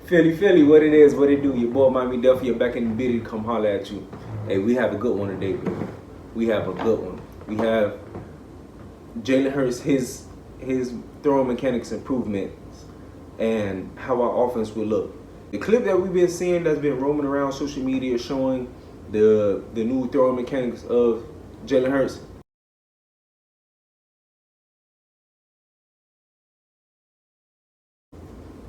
Philly, what it is, what it do. Your boy Miami Duffy, you're back in the biddy to come holler at you. Hey, we have a good one today, baby. We have a good one. We have Jalen Hurts, his throwing mechanics improvements, and how our offense will look. The clip that we've been seeing that's been roaming around social media showing the new throwing mechanics of Jalen Hurts.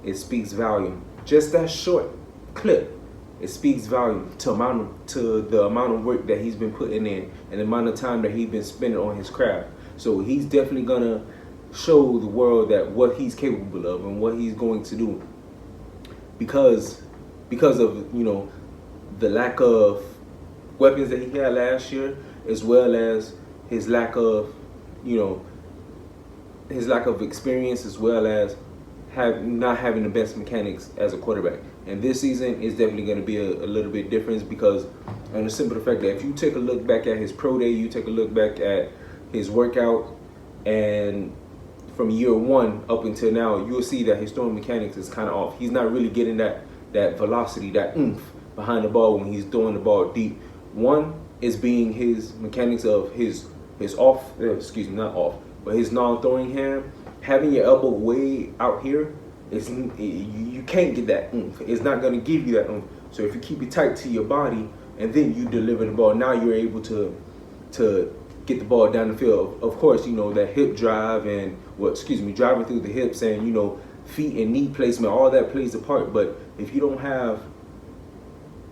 It speaks volume. Just that short clip, it speaks volume to the amount of work that he's been putting in and the amount of time that he's been spending on his craft. So he's definitely gonna show the world that what he's capable of and what he's going to do. Because of the lack of weapons that he had last year, as well as his lack of experience, as well as not having the best mechanics as a quarterback. And this season is definitely going to be a little bit different because, on the simple fact that if you take a look back at his pro day, you take a look back at his workout, and from year one up until now, you'll see that his throwing mechanics is kind of off. He's not really getting that velocity, that oomph behind the ball when he's throwing the ball deep. One is being his mechanics of his his non-throwing hand. Having your elbow way out here, you can't get that oomph. It's not going to give you that oomph. So if you keep it tight to your body and then you deliver the ball, now you're able to get the ball down the field. Of course, that hip drive and driving through the hips and feet and knee placement, all that plays a part. But if you don't have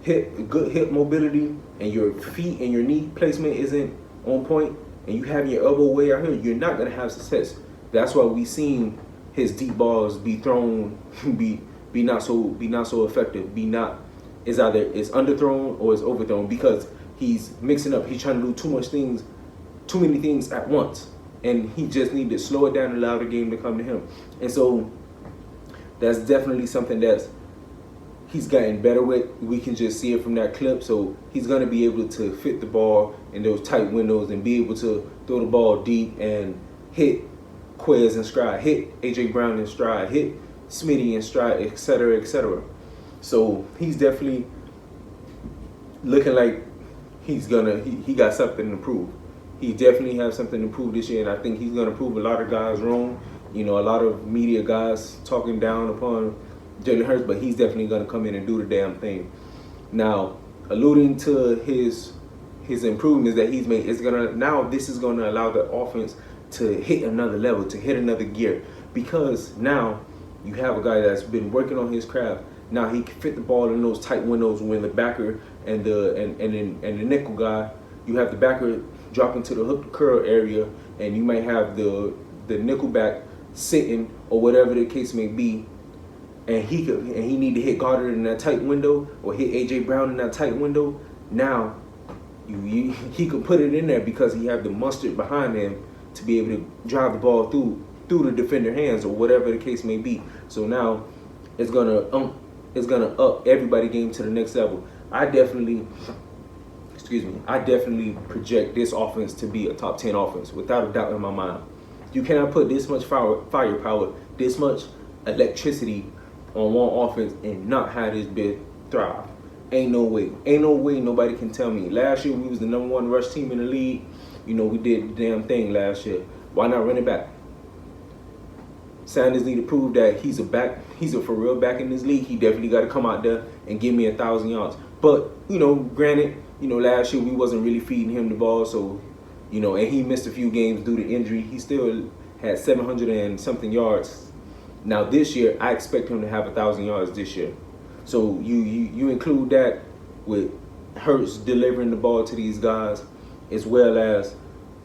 good hip mobility and your feet and your knee placement isn't on point, and you have your elbow way out here, you're not going to have success. That's why we seen his deep balls be thrown, be not so effective. It's either it's underthrown or it's overthrown because he's mixing up. He's trying to do too many things at once, and he just need to slow it down and allow the game to come to him. And so that's definitely something that's he's gotten better with. We can just see it from that clip. So he's gonna be able to fit the ball in those tight windows and be able to throw the ball deep and hit Quez in stride, hit AJ Brown in stride, hit Smitty in stride, etc., etc. So he's definitely looking like he got something to prove. He definitely has something to prove this year, and I think he's gonna prove a lot of guys wrong. A lot of media guys talking down upon Jalen Hurts, but he's definitely gonna come in and do the damn thing. Now, alluding to his improvements that he's made, this is gonna allow the offense to hit another level, to hit another gear, because now you have a guy that's been working on his craft. Now he can fit the ball in those tight windows when the backer and the nickel guy, you have the backer dropping to the hook curl area, and you might have the nickel back sitting or whatever the case may be, and he need to hit Goddard in that tight window or hit AJ Brown in that tight window. Now he could put it in there because he have the mustard behind him to be able to drive the ball through the defender hands or whatever the case may be. So now it's gonna up everybody game to the next level. I definitely project this offense to be a top 10 offense without a doubt in my mind. You cannot put this much firepower, this much electricity on one offense and not have this bit thrive. Ain't no way nobody can tell me. Last year we was the #1 rush team in the league. We did the damn thing last year. Why not run it back? Sanders need to prove that he's a for real back in this league. He definitely got to come out there and give me 1,000 yards. But, granted, last year we wasn't really feeding him the ball. So, and he missed a few games due to injury. He still had 700 and something yards. Now this year, I expect him to have 1,000 yards this year. So you include that with Hurts delivering the ball to these guys, as well as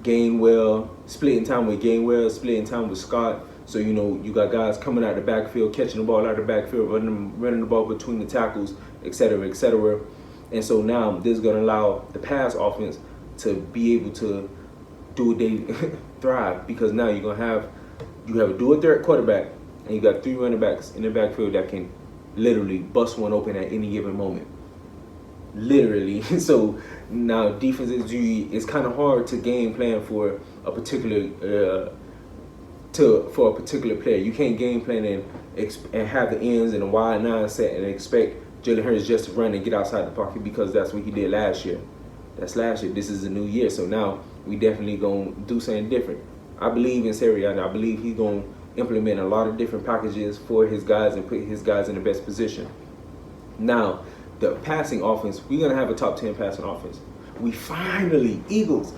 Gainwell, splitting time with Gainwell, splitting time with Scott. So, you got guys coming out the backfield, catching the ball out the backfield, running the ball between the tackles, etc., etc. And so now this is going to allow the pass offense to be able to do they thrive, because now you have a dual threat quarterback and you got 3 running backs in the backfield that can literally bust one open at any given moment. Literally. So now defense it's kind of hard to game plan for a particular for a particular player. You can't game plan and have the ends and a wide nine set and expect Jalen Hurts just to run and get outside the pocket, because that's what he did last year. That's last year. This is a new year, so now we definitely gonna do something different. I believe in Sirianni. I believe he's gonna implement a lot of different packages for his guys and put his guys in the best position. Now, the passing offense, we're gonna have a top 10 passing offense. We finally, Eagles,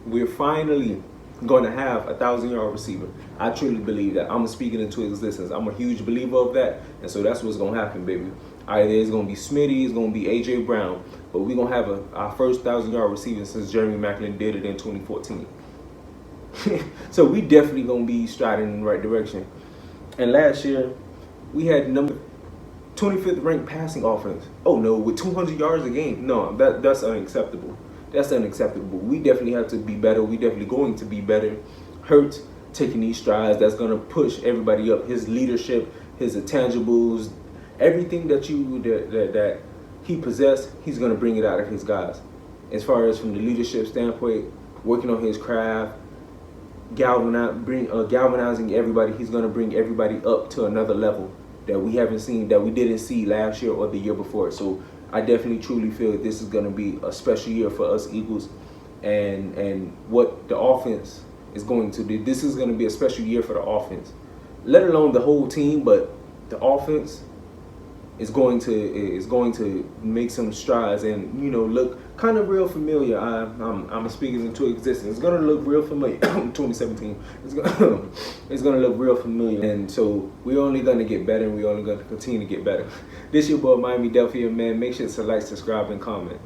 we're finally going to have 1,000-yard receiver. I truly believe that. I'm speaking into existence. I'm a huge believer of that, and so that's what's going to happen, baby. Either it's going to be Smitty, it's going to be A.J. Brown, but we're going to have our first 1,000-yard receiver since Jeremy Maclin did it in 2014. So we definitely going to be striding in the right direction. And last year, we had number 25th ranked passing offense. Oh no, with 200 yards a game. No, that's unacceptable. That's unacceptable. We definitely have to be better. We definitely going to be better. Hurts taking these strides. That's going to push everybody up. His leadership, his intangibles, everything that he possessed, he's going to bring it out of his guys. As far as from the leadership standpoint, working on his craft, galvanizing everybody, he's going to bring everybody up to another level that we haven't seen, that we didn't see last year or the year before. So I definitely truly feel that this is going to be a special year for us Eagles, and what the offense is going to do. This is going to be a special year for the offense, let alone the whole team, but the offense is going to make some strides and, you know, look kind of real familiar. I'm speaking into existence. It's going to look real familiar. 2017. It's going to look real familiar, and so we're only going to get better, and we're only going to continue to get better. This your boy Miami Delphia, man. Make sure to like, subscribe, and comment.